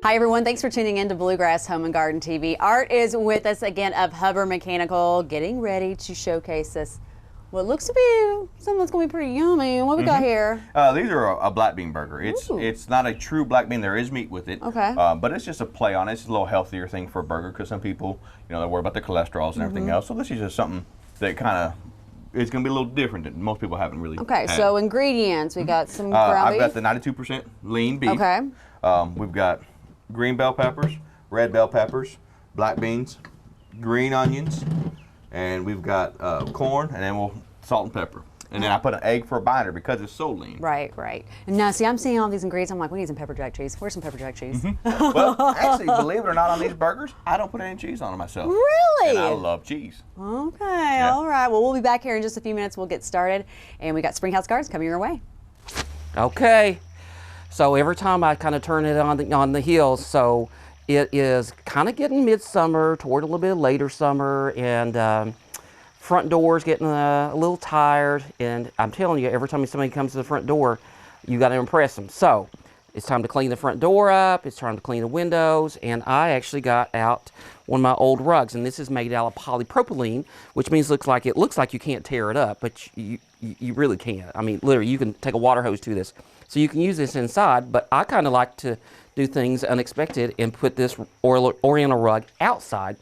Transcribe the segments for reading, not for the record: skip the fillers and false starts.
Hi everyone, thanks for tuning in to Bluegrass Home and Garden TV. Art is with us again of Hubbard Mechanical, getting ready to showcase us what looks to be something that's going to be pretty yummy. What we got here? These are a black bean burger. It's not a true black bean. There is meat with it. Okay. But it's just a play on it. It's a little healthier thing for a burger because some people, you know, they worry about the cholesterols and everything else. So this is just something that kind of it's going to be a little different that most people haven't really Okay, had. so ingredients. We got some ground beef. I've got the 92% lean beef. Okay. We've got green bell peppers, red bell peppers, black beans, green onions, and we've got corn, and then we'll salt and pepper. And then I put an egg for a binder because it's so lean. Right, right. And now, see, I'm seeing all these ingredients. I'm like, we need some pepper jack cheese. Where's some pepper jack cheese? Well, actually, believe it or not, on these burgers, I don't put any cheese on them myself. Really? And I love cheese. Okay, all right. Well, we'll be back here in just a few minutes. We'll get started. And we got Springhouse Gardens coming your way. Okay. So every time I kind of turn it on the hills, so it is kind of getting midsummer toward a little bit later summer, and front door's getting a little tired. And I'm telling you, every time somebody comes to the front door, you got to impress them. So it's time to clean the front door up. It's time to clean the windows. And I actually got out one of my old rugs, and this is made out of polypropylene, which means it looks like you can't tear it up, but you really can't. I mean, literally, you can take a water hose to this. So you can use this inside, but I kind of like to do things unexpected and put this oriental rug outside.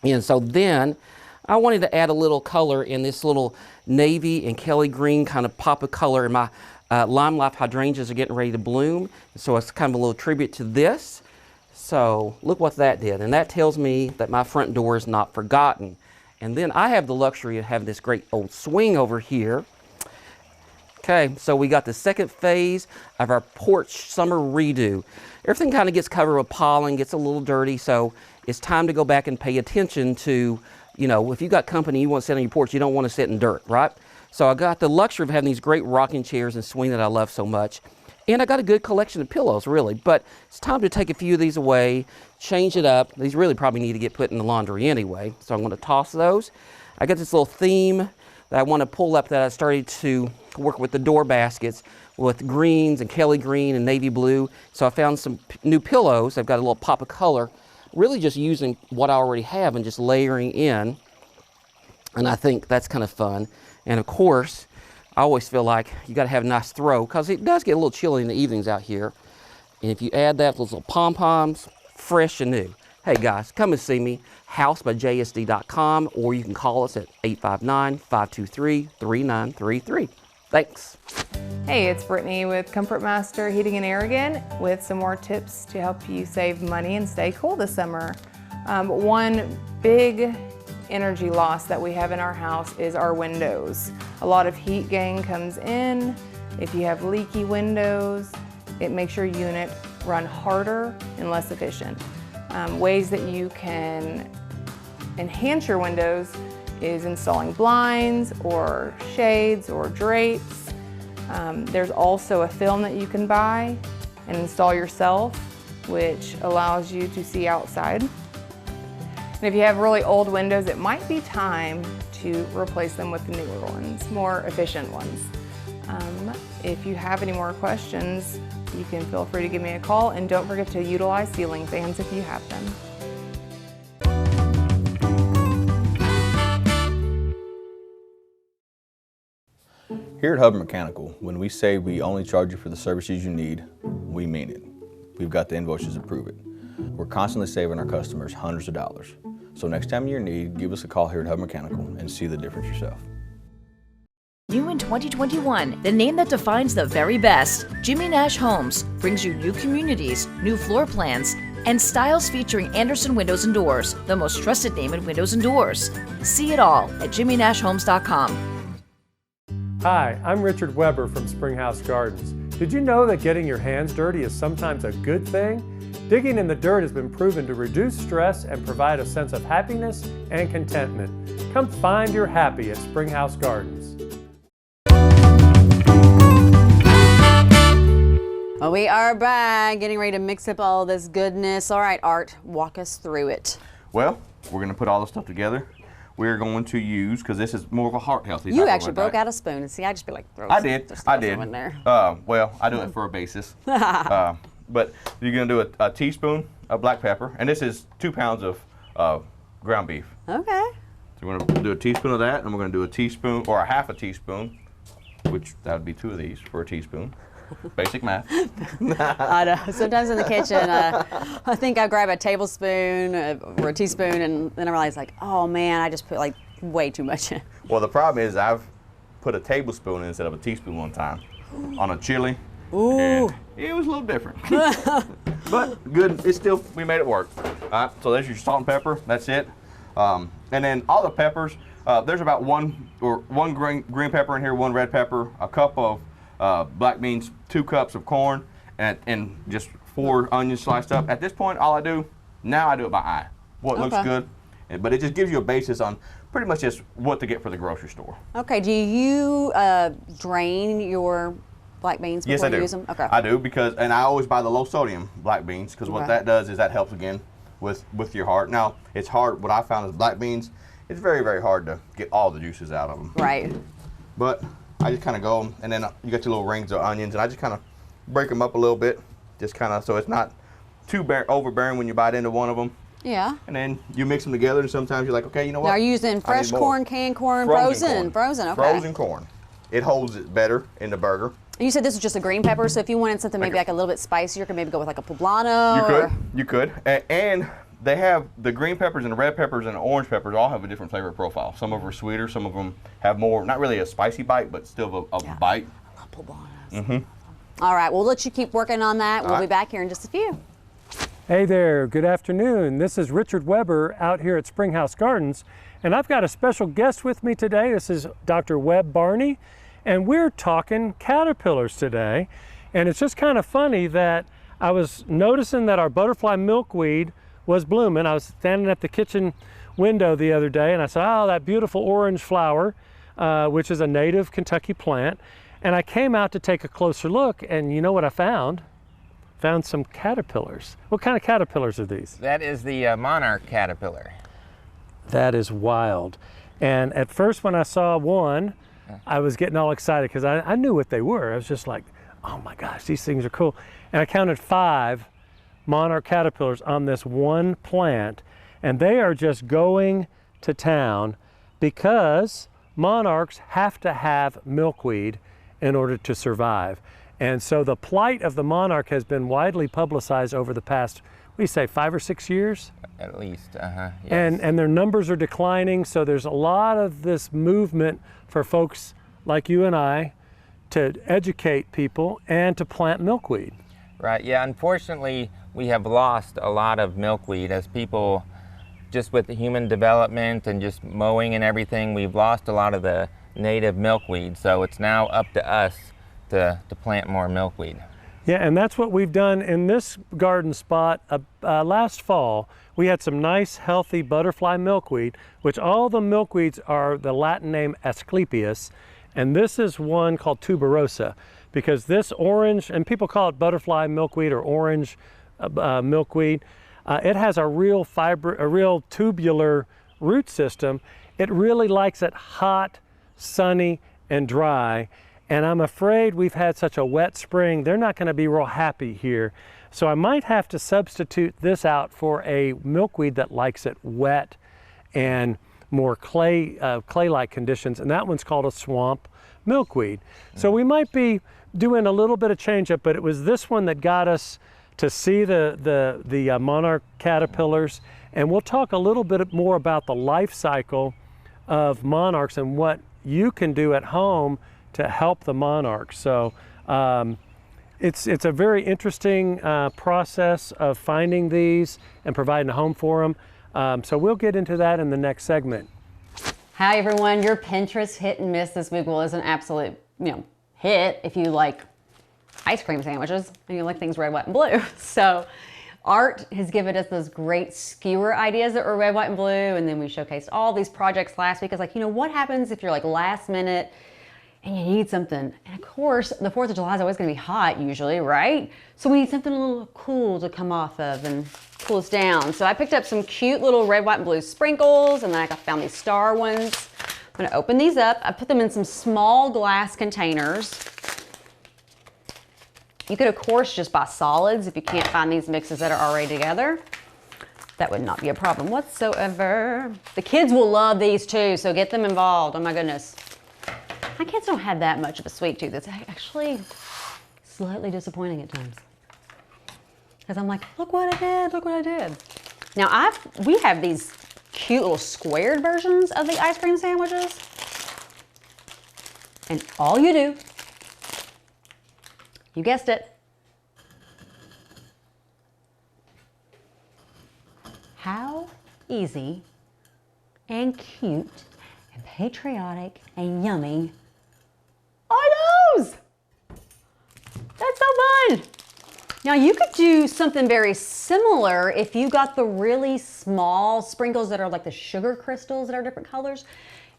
And so then I wanted to add a little color in this little navy and Kelly green kind of pop of color. And my Lime Life hydrangeas are getting ready to bloom. So it's kind of a little tribute to this. So look what that did. And that tells me that my front door is not forgotten. And then I have the luxury of having this great old swing over here. Okay, so we got the second phase of our porch summer redo. Everything kind of gets covered with pollen, gets a little dirty, so it's time to go back and pay attention to, you know, if you got company, you want to sit on your porch, you don't want to sit in dirt, right? So I got the luxury of having these great rocking chairs and swing that I love so much. And I got a good collection of pillows, really. But it's time to take a few of these away, change it up. These really probably need to get put in the laundry anyway, so I'm going to toss those. I got this little theme that I want to pull up that I started to work with the door baskets with greens and Kelly green and navy blue. So I found some new pillows. I've got a little pop of color, really just using what I already have and just layering in. And I think that's kind of fun. And of course, I always feel like you got to have a nice throw because it does get a little chilly in the evenings out here. And if you add that, those little pom-poms, fresh and new. Hey guys, come and see me, housebyjsd.com, or you can call us at 859-523-3933. Thanks. Hey, it's Brittany with Comfort Master Heating and Air again with some more tips to help you save money and stay cool this summer. One big energy loss that we have in our house is our windows. A lot of heat gain comes in. If you have leaky windows, it makes your unit run harder and less efficient. Ways that you can enhance your windows is installing blinds or shades or drapes. There's also a film that you can buy and install yourself, which allows you to see outside. And if you have really old windows, it might be time to replace them with the newer ones, more efficient ones. If you have any more questions, you can feel free to give me a call, and don't forget to utilize ceiling fans if you have them. Here at Hubbard Mechanical, when we say we only charge you for the services you need, we mean it. We've got the invoices to prove it. We're constantly saving our customers hundreds of dollars. So next time you're in need, give us a call here at Hubbard Mechanical and see the difference yourself. New in 2021, the name that defines the very best, Jimmy Nash Homes, brings you new communities, new floor plans, and styles featuring Anderson Windows and Doors, the most trusted name in windows and doors. See it all at jimmynashhomes.com. Hi, I'm Richard Weber from Springhouse Gardens. Did you know that getting your hands dirty is sometimes a good thing? Digging in the dirt has been proven to reduce stress and provide a sense of happiness and contentment. Come find your happy at Springhouse Gardens. Well, we are back, getting ready to mix up all this goodness. All right, Art, walk us through it. Well, we're going to put all this stuff together. We're going to use, because this is more of a heart healthy. You actually broke out a spoon, and see, I just be like, throw I some, did. just I throw did. some in there. Well, I do it for a basis. But you're gonna do a teaspoon of black pepper, and this is 2 pounds of ground beef. Okay. So we're gonna do a teaspoon of that, and we're gonna do a teaspoon, or a half a teaspoon, which that would be 2 of these for a teaspoon. Basic math. I know. Sometimes in the kitchen, I think I grab a tablespoon or a teaspoon, and then I realize, like, oh man, I just put like way too much in. Well, the problem is I've put a tablespoon instead of a teaspoon one time on a chili. Ooh. And it was a little different. But good, it's still, we made it work. All right, so there's your salt and pepper, that's it. And then all the peppers, there's about one green pepper in here, 1 red pepper, a cup of black beans, 2 cups of corn, and just 4 onions sliced up. At this point, all I do, now I do it by eye. What looks good, but it just gives you a basis on pretty much just what to get for the grocery store. Okay, do you drain your black beans before Yes, I do. you use them? Okay. I do, because, and I always buy the low sodium black beans, because what that does is that helps again with your heart. Now, it's hard, what I found is black beans, it's very, very hard to get all the juices out of them. Right. But I just kind of go, and then you got your little rings of onions, and I just kind of break them up a little bit, just kind of so it's not too overbearing when you bite into one of them. Yeah. And then you mix them together, and sometimes you're like, okay, you know what? Now, are you using fresh corn, canned corn, frozen? Frozen, okay. Frozen corn. It holds it better in the burger. You said this is just a green pepper, so if you wanted something maybe like a little bit spicier, you could maybe go with like a poblano. You could. And they have the green peppers and the red peppers and the orange peppers all have a different flavor profile. Some of them are sweeter, some of them have more, not really a spicy bite, but still a bite. I love poblanos. All right, we'll let you keep working on that. We'll be back here in just a few. Hey there, good afternoon. This is Richard Weber out here at Springhouse Gardens, and I've got a special guest with me today. This is Dr. Webb Barney, and we're talking caterpillars today. And it's just kind of funny that I was noticing that our butterfly milkweed was blooming. I was standing at the kitchen window the other day, and I saw, oh, that beautiful orange flower, which is a native Kentucky plant. And I came out to take a closer look, and you know what I found? Found some caterpillars. What kind of caterpillars are these? That is the monarch caterpillar. That is wild. And at first when I saw one, I was getting all excited because I knew what they were. I was just like, oh my gosh, these things are cool. And I counted 5 monarch caterpillars on this one plant, and they are just going to town because monarchs have to have milkweed in order to survive. And so the plight of the monarch has been widely publicized over the past, we say 5 or 6 years? At least, yes. And their numbers are declining, so there's a lot of this movement for folks like you and I to educate people and to plant milkweed. Right, yeah, unfortunately, we have lost a lot of milkweed as people, just with the human development and just mowing and everything, we've lost a lot of the native milkweed, so it's now up to us to plant more milkweed. Yeah, and that's what we've done in this garden spot. Last fall, we had some nice, healthy butterfly milkweed, which all the milkweeds are the Latin name Asclepias, and this is one called tuberosa, because this orange, and people call it butterfly milkweed or orange milkweed, it has a real tubular root system. It really likes it hot, sunny, and dry. And I'm afraid we've had such a wet spring, they're not going to be real happy here. So I might have to substitute this out for a milkweed that likes it wet and more clay-like conditions, and that one's called a swamp milkweed. So we might be doing a little bit of change up, but it was this one that got us to see the monarch caterpillars, and we'll talk a little bit more about the life cycle of monarchs and what you can do at home to help the monarchs. So it's a very interesting process of finding these and providing a home for them. So we'll get into that in the next segment. Hi everyone, your Pinterest hit and miss this week is an absolute, hit if you like ice cream sandwiches and you like things red, white, and blue. So Art has given us those great skewer ideas that were red, white, and blue, and then we showcased all these projects last week. It's like, what happens if you're like last minute and you need something? And of course, the 4th of July is always gonna be hot usually, right? So we need something a little cool to come off of and cool us down. So I picked up some cute little red, white, and blue sprinkles, and then I found these star ones. I'm gonna open these up. I put them in some small glass containers. You could, of course, just buy solids if you can't find these mixes that are already together. That would not be a problem whatsoever. The kids will love these too, so get them involved. Oh my goodness. My kids don't have that much of a sweet tooth. It's actually slightly disappointing at times. Because I'm like, look what I did, look what I did. Now we have these cute little squared versions of the ice cream sandwiches. And all you do, you guessed it, how easy and cute and patriotic and yummy are those? That's so fun. Now you could do something very similar if you got the really small sprinkles that are like the sugar crystals that are different colors.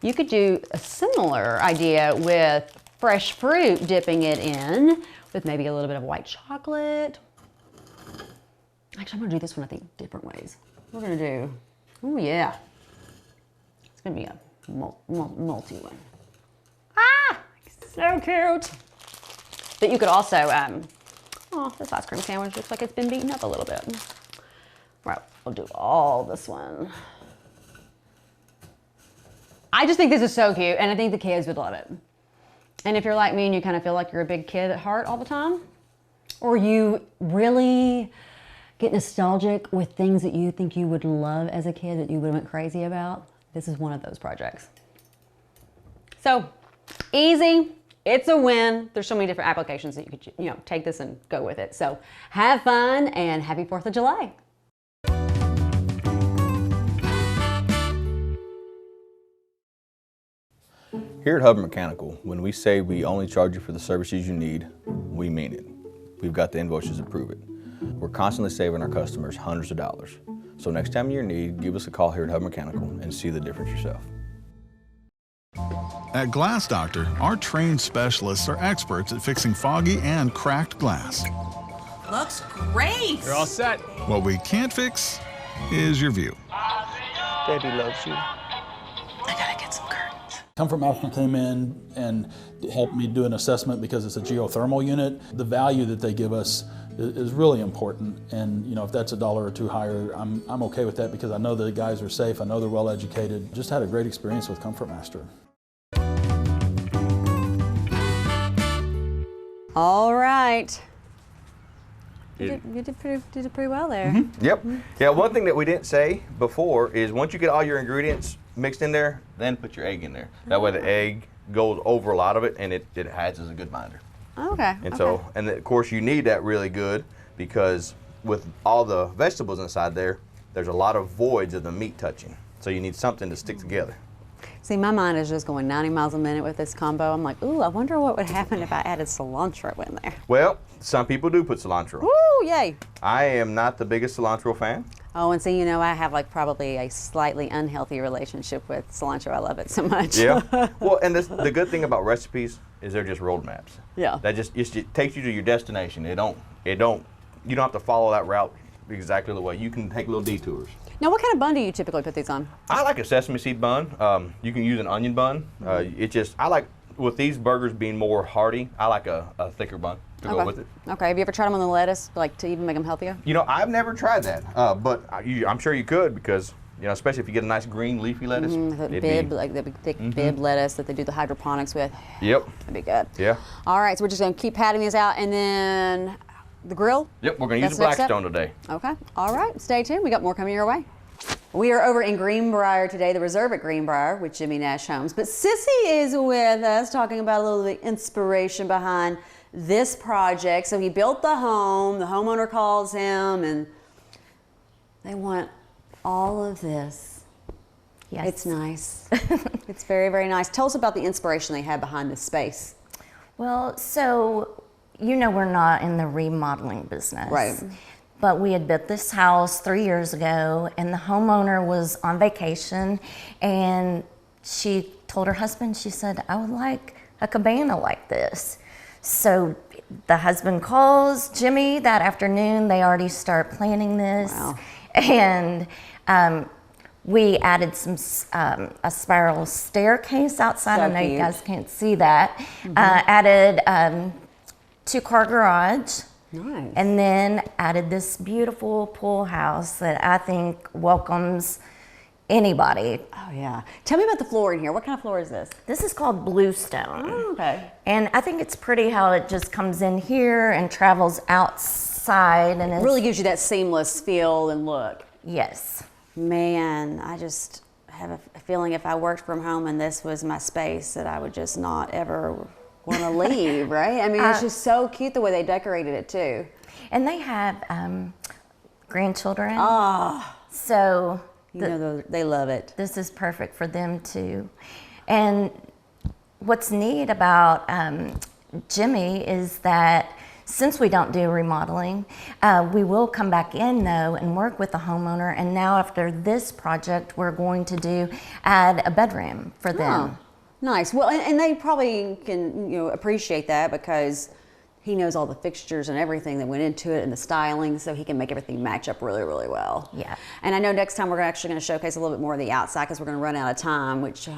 You could do a similar idea with fresh fruit, dipping it in with maybe a little bit of white chocolate. Actually, I'm gonna do this one, I think, different ways. We're gonna do, oh yeah. It's gonna be a multi one. Ah, so cute. But you could also, oh, this ice cream sandwich looks like it's been beaten up a little bit. Right, we'll do all this one. I just think this is so cute, and I think the kids would love it. And if you're like me and you kind of feel like you're a big kid at heart all the time, or you really get nostalgic with things that you think you would love as a kid that you would have went crazy about, this is one of those projects. So, easy, it's a win. There's so many different applications that you could, take this and go with it. So, have fun and happy 4th of July. Here at Hubbard Mechanical, when we say we only charge you for the services you need, we mean it. We've got the invoices to prove it. We're constantly saving our customers hundreds of dollars. So next time you're in need, give us a call here at Hubbard Mechanical and see the difference yourself. At Glass Doctor, our trained specialists are experts at fixing foggy and cracked glass. Looks great. You're all set. What we can't fix is your view. Baby loves you. I gotta get some curtains. Comfort Master came in and helped me do an assessment because it's a geothermal unit. The value that they give us is really important, and if that's $1 or $2 higher, I'm okay with that because I know the guys are safe, I know they're well educated. Just had a great experience with Comfort Master. All right. You did pretty well there. Mm-hmm. Yep. Yeah, one thing that we didn't say before is once you get all your ingredients mixed in there, then put your egg in there. That way the egg goes over a lot of it and it acts as a good binder. Okay. And so, and of course you need that really good because with all the vegetables inside there, there's a lot of voids of the meat touching. So you need something to stick together. See, my mind is just going 90 miles a minute with this combo. I'm like, ooh, I wonder what would happen if I added cilantro in there. Well, some people do put cilantro. Ooh, yay. I am not the biggest cilantro fan. Oh, and see, I have like probably a slightly unhealthy relationship with cilantro. I love it so much. Yeah. Well, and the good thing about recipes is they're just roadmaps. Yeah. That just takes you to your destination. You don't have to follow that route exactly the way. You can take little detours. Now, what kind of bun do you typically put these on? I like a sesame seed bun. You can use an onion bun. I like, with these burgers being more hearty, I like a thicker bun to go with it. Okay, have you ever tried them on the lettuce, like to even make them healthier? I've never tried that, but I'm sure you could because, especially if you get a nice green leafy lettuce. The big thick bib lettuce that they do the hydroponics with. Yep. That'd be good. Yeah. All right, so we're just gonna keep patting these out and then the grill? Yep, we're gonna use the Blackstone today. Okay, all right, stay tuned. We got more coming your way. We are over in Greenbrier today, the Reserve at Greenbrier with Jimmy Nash Homes. But Sissy is with us talking about a little of the inspiration behind this project. So he built the home, the homeowner calls him, and they want all of this. Yes. It's nice. It's very, very nice. Tell us about the inspiration they had behind this space. Well, so, we're not in the remodeling business. Right. But we had built this house 3 years ago, and the homeowner was on vacation, and she told her husband, she said, I would like a cabana like this. So the husband calls Jimmy that afternoon. They already start planning this. Wow. And we added some a spiral staircase outside. So I know cute. you guys can't see that. Added 2-car garage. Nice. And then added this beautiful pool house that I think welcomes anybody. Oh yeah. Tell me about the floor in here. What kind of floor is this? This is called Bluestone. Oh, okay. And I think it's pretty how it just comes in here and travels outside, and It really gives you that seamless feel and look. Yes. Man, I just have a feeling if I worked from home and this was my space that I would just not ever want to leave, right? I mean, it's just so cute the way they decorated it too. And they have grandchildren. Oh, so you know they love it. This is perfect for them too. And what's neat about Jimmy is that since we don't do remodeling, we will come back in though and work with the homeowner. And now after this project, we're going to add a bedroom for them. Oh, nice. Well, and they probably can appreciate that because he knows all the fixtures and everything that went into it and the styling, so he can make everything match up really, really well. Yeah. And I know next time we're actually going to showcase a little bit more of the outside because we're going to run out of time, which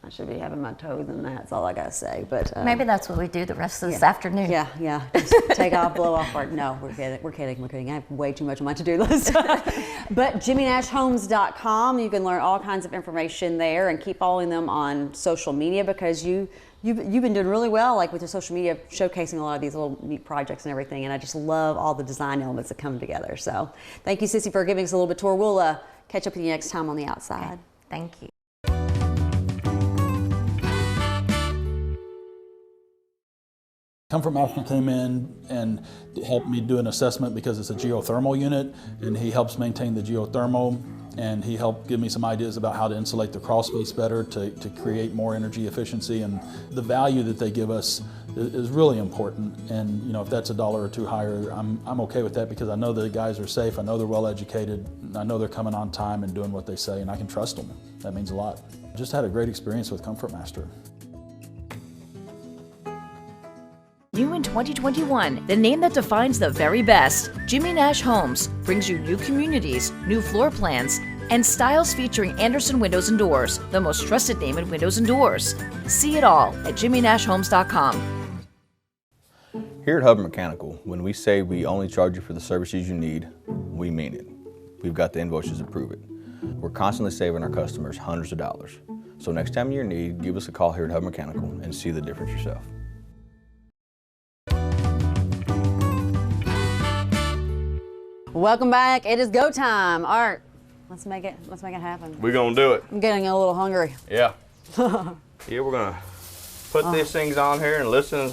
I should be having my toes in that. That's all I got to say. But maybe that's what we do the rest of this afternoon. Yeah. Just take off, blow off. No, we're kidding. I have way too much on my to-do list. But JimmyNashHomes.com, you can learn all kinds of information there and keep following them on social media because you've been doing really well, like with your social media, showcasing a lot of these little neat projects and everything. And I just love all the design elements that come together. So thank you, Sissy, for giving us a little bit tour. We'll catch up with you next time on the outside. Okay. Thank you. Comfort Master came in and helped me do an assessment because it's a geothermal unit, and he helps maintain the geothermal, and he helped give me some ideas about how to insulate the crawl space better to create more energy efficiency. And the value that they give us is really important. And if that's $1 or $2 higher, I'm okay with that because I know the guys are safe, I know they're well educated, I know they're coming on time and doing what they say, and I can trust them. That means a lot. Just had a great experience with Comfort Master. New in 2021, the name that defines the very best, Jimmy Nash Homes, brings you new communities, new floor plans, and styles featuring Anderson Windows and Doors, the most trusted name in windows and doors. See it all at JimmyNashHomes.com. Here at Hubbard Mechanical, when we say we only charge you for the services you need, we mean it. We've got the invoices to prove it. We're constantly saving our customers hundreds of dollars. So next time you're in need, give us a call here at Hubbard Mechanical and see the difference yourself. Welcome back. It is go time. Art, let's make it happen. We're gonna do it. I'm getting a little hungry. Yeah. Yeah, we're gonna put these things on here and listen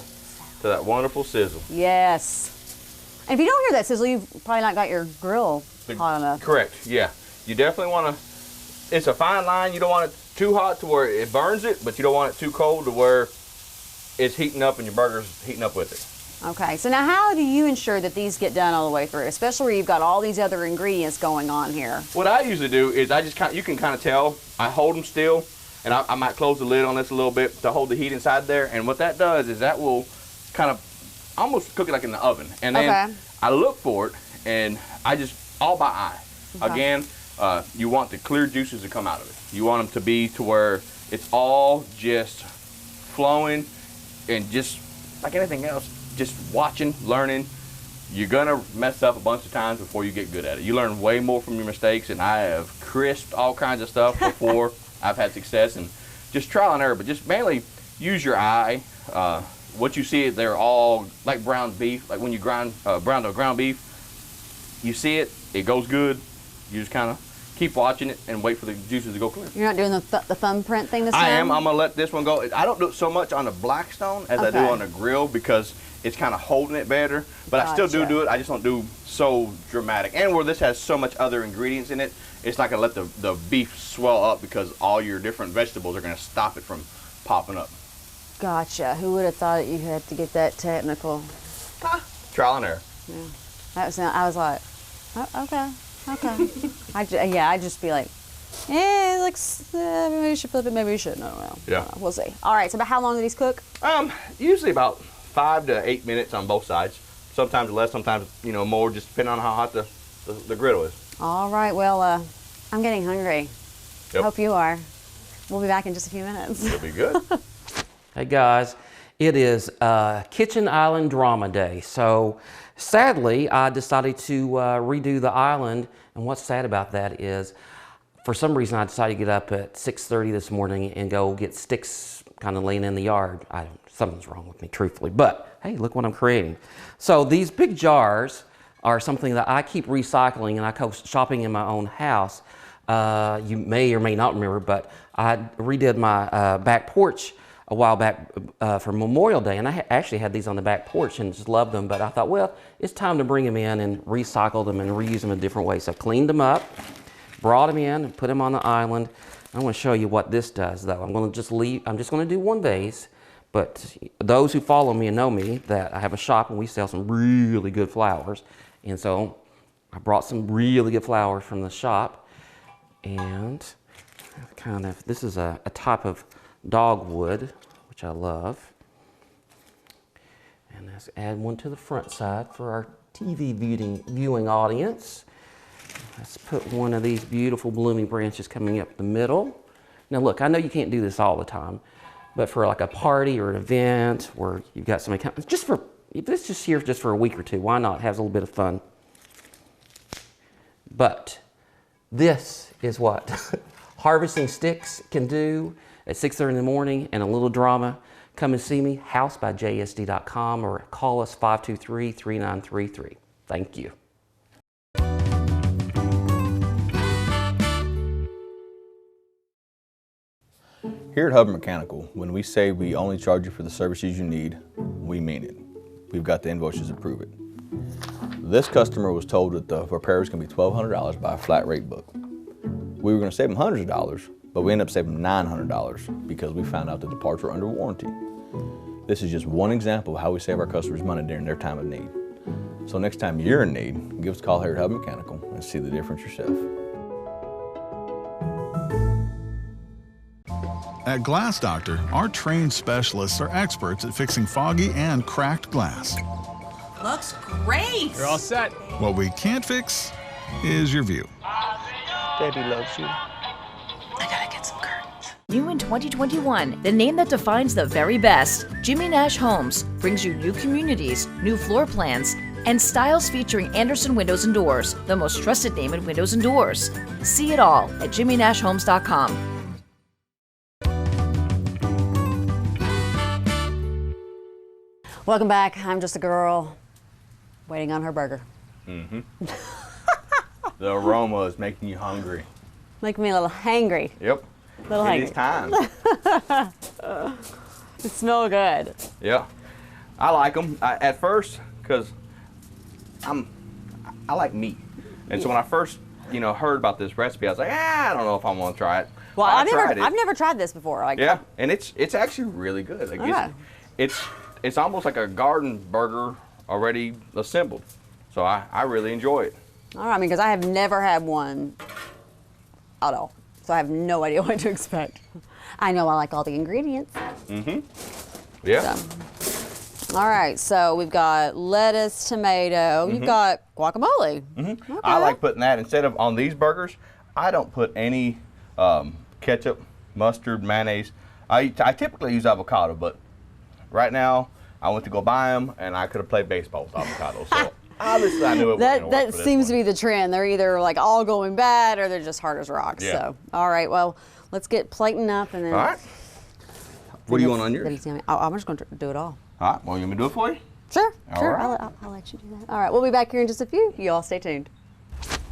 to that wonderful sizzle. Yes. And if you don't hear that sizzle, you've probably not got your grill hot enough. Correct. Yeah. You definitely want to. It's a fine line. You don't want it too hot to where it burns it, but you don't want it too cold to where it's heating up and your burger's heating up with it. Okay, so now how do you ensure that these get done all the way through, especially where you've got all these other ingredients going on here? What I usually do is you can kind of tell, I hold them still, and I might close the lid on this a little bit to hold the heat inside there, and what that does is that will kind of almost cook it like in the oven. And then I look for it, and I just, all by eye. Okay. Again, you want the clear juices to come out of it. You want them to be to where it's all just flowing, and just like anything else, just watching, learning. You're gonna mess up a bunch of times before you get good at it. You learn way more from your mistakes, and I have crisped all kinds of stuff before I've had success, and just trial and error, but just mainly use your eye. What you see, they're all like ground beef, like when you ground beef, you see it, it goes good, you just kind of keep watching it and wait for the juices to go clear. You're not doing the thumbprint thing this time? I am. I'm gonna let this one go. I don't do it so much on the Blackstone as I do on the grill because it's kind of holding it better, but I still do it. I just don't do so dramatic. And where this has so much other ingredients in it, it's not gonna let the beef swell up because all your different vegetables are gonna stop it from popping up. Gotcha. Who would have thought that you had to get that technical? Trial and error. Yeah. I was like, oh, okay. I'd just be like, maybe we should flip it, maybe we shouldn't. I don't know. Yeah. We'll see. All right, so about how long do these cook? Usually about 5 to 8 minutes on both sides. Sometimes less, sometimes more, just depending on how hot the griddle is. All right, well, I'm getting hungry. Yep. Hope you are. We'll be back in just a few minutes. It'll be good. Hey guys, It is Kitchen Island Drama Day. So sadly, I decided to redo the island. And what's sad about that is, for some reason, I decided to get up at 6:30 this morning and go get sticks kind of laying in the yard. Something's wrong with me, truthfully. But hey, look what I'm creating. So these big jars are something that I keep recycling, and I go shopping in my own house. You may or may not remember, but I redid my back porch a while back for Memorial Day, and I actually had these on the back porch and just loved them, but I thought, well, it's time to bring them in and recycle them and reuse them in different ways. So I cleaned them up, brought them in, and put them on the island. I want to show you what this does, though. I'm just going to do one vase, but those who follow me and know me, that I have a shop and we sell some really good flowers, and so I brought some really good flowers from the shop, and this is a type of dogwood, which I love. And let's add one to the front side for our TV viewing audience. Let's put one of these beautiful blooming branches coming up the middle. Now look, I know you can't do this all the time, but for like a party or an event where you've got somebody coming, if this is just here just for a week or two, why not? Have a little bit of fun. But this is what harvesting sticks can do at 6:30 in the morning, and a little drama. Come and see me, housebyjsd.com, or call us 523-3933. Thank you. Here at Hubbard Mechanical, when we say we only charge you for the services you need, we mean it. We've got the invoices to prove it. This customer was told that the repair was going to be $1,200 by a flat rate book. We were going to save them hundreds of dollars, but we ended up saving $900 because we found out that the parts were under warranty. This is just one example of how we save our customers money during their time of need. So next time you're in need, give us a call here at Hubbard Mechanical and see the difference yourself. At Glass Doctor, our trained specialists are experts at fixing foggy and cracked glass. Looks great. You're all set. What we can't fix is your view. Baby loves you. I gotta get some curtains. New in 2021, the name that defines the very best, Jimmy Nash Homes, brings you new communities, new floor plans, and styles featuring Anderson Windows and Doors, the most trusted name in windows and doors. See it all at jimmynashhomes.com. Welcome back. I'm just a girl waiting on her burger. Mm-hmm. The aroma is making you hungry. Making me a little hangry. Yep. A little hangry. It is time. It smells good. Yeah. I like them at first because I like meat. And so when I first heard about this recipe, I was like, I don't know if I want to try it. Well, I've never tried this before. Yeah, and it's actually really good. Like it's almost like a garden burger already assembled. So I really enjoy it. All right, because I have never had one at all. So I have no idea what to expect. I know I like all the ingredients. Mm-hmm. Yeah. So, all right, so we've got lettuce, tomato. You've got guacamole. Mm-hmm. Okay. I like putting that instead of on these burgers. I don't put any ketchup, mustard, mayonnaise. I typically use avocado, but right now I went to go buy them, and I could have played baseball with avocado. So obviously I knew it wasn't gonna work. That seems to be the trend. They're either like all going bad or they're just hard as rocks. Yeah. So, all right, well, let's get plating up and then. All right. What do you want on yours? I'm just going to do it all. All right. Well, you want me to do it for you? Sure. All sure. right. I'll let you do that. All right. We'll be back here in just a few. You all stay tuned.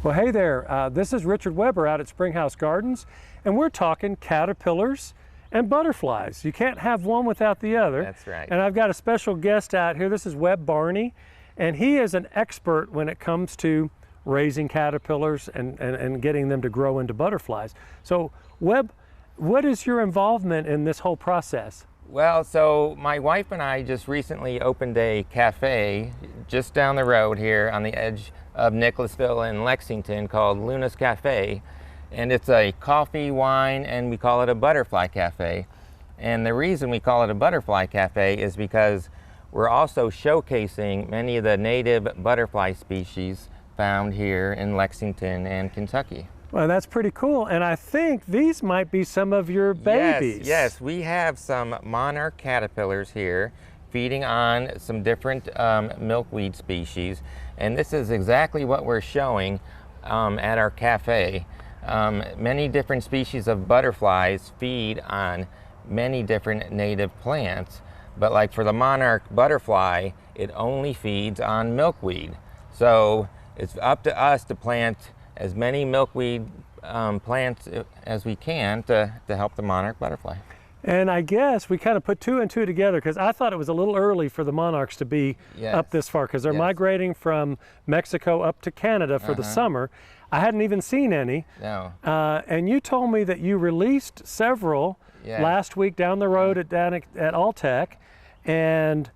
Well, hey there. This is Richard Weber out at Springhouse Gardens, and we're talking caterpillars and butterflies. You can't have one without the other. That's right. And I've got a special guest out here. This is Webb Barney, and he is an expert when it comes to raising caterpillars and getting them to grow into butterflies. So, Webb, what is your involvement in this whole process? Well, so my wife and I just recently opened a cafe just down the road here on the edge of Nicholasville and Lexington called Luna's Cafe. And it's a coffee, wine, and we call it a butterfly cafe. And the reason we call it a butterfly cafe is because we're also showcasing many of the native butterfly species found here in Lexington and Kentucky. Well, that's pretty cool. And I think these might be some of your babies. Yes, we have some monarch caterpillars here feeding on some different milkweed species. And this is exactly what we're showing at our cafe. Many different species of butterflies feed on many different native plants. But like for the monarch butterfly, it only feeds on milkweed. So it's up to us to plant as many milkweed plants as we can to help the monarch butterfly. And I guess we kind of put 2 and 2 together because I thought it was a little early for the monarchs to be up this far because they're migrating from Mexico up to Canada for the summer. I hadn't even seen any. No. And you told me that you released several last week down the road at Alltech, and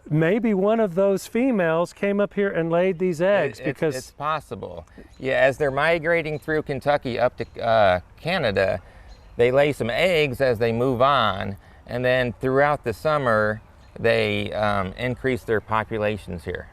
maybe one of those females came up here and laid these eggs because it's possible. Yeah, as they're migrating through Kentucky up to Canada, they lay some eggs as they move on, and then throughout the summer they increase their populations here.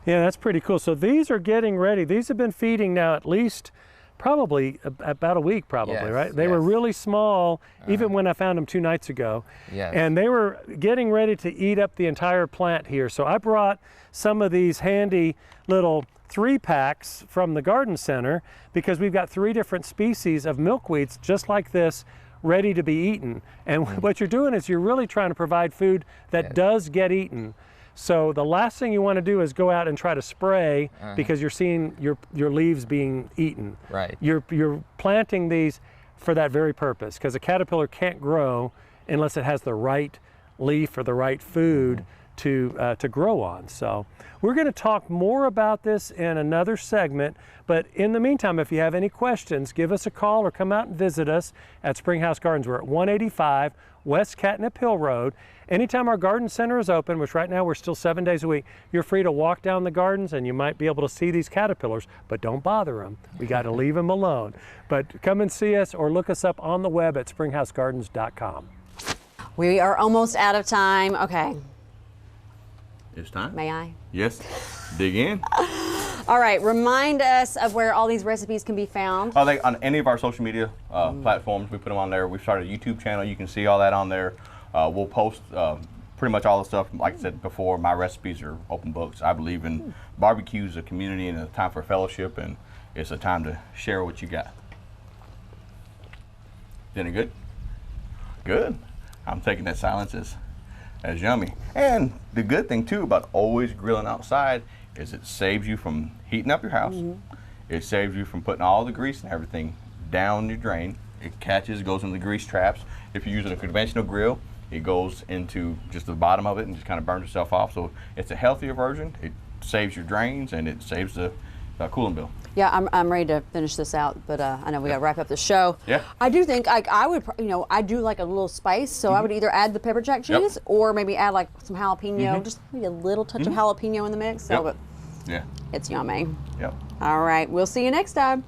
Yeah, that's pretty cool. So these are getting ready. These have been feeding now at least probably about a week, right? They were really small, even when I found them 2 nights ago. Yes. And they were getting ready to eat up the entire plant here. So I brought some of these handy little 3-packs from the garden center because we've got 3 different species of milkweeds just like this ready to be eaten. And what you're doing is you're really trying to provide food that does get eaten. So the last thing you want to do is go out and try to spray because you're seeing your leaves being eaten. Right. You're planting these for that very purpose because a caterpillar can't grow unless it has the right leaf or the right food to grow on. So we're going to talk more about this in another segment, but in the meantime, if you have any questions, give us a call or come out and visit us at Springhouse Gardens. We're at 185 West Catnip Hill Road. Anytime our garden center is open, which right now we're still 7 days a week, you're free to walk down the gardens and you might be able to see these caterpillars, but don't bother them. We got to leave them alone. But come and see us or look us up on the web at springhousegardens.com. We are almost out of time. Okay. It's time. May I? Yes. Dig in. All right. Remind us of where all these recipes can be found. On any of our social media platforms, we put them on there. We've started a YouTube channel. You can see all that on there. We'll post pretty much all the stuff. Like I said before, my recipes are open books. I believe in barbecue as a community and a time for fellowship, and it's a time to share what you got. Dinner good? Good. I'm taking that silence as yummy. And the good thing too about always grilling outside is it saves you from heating up your house. It saves you from putting all the grease and everything down your drain. It catches, goes into the grease traps. If you're using a conventional grill, it goes into just the bottom of it and just kind of burns itself off. So it's a healthier version. It saves your drains and it saves the cooling bill. Yeah, I'm ready to finish this out, but I know we got to wrap up the show. Yeah. I do think I would, I do like a little spice, so I would either add the pepper jack cheese or maybe add like some jalapeno, just maybe a little touch of jalapeno in the mix. So, but yeah, it's yummy. Yep. All right, we'll see you next time.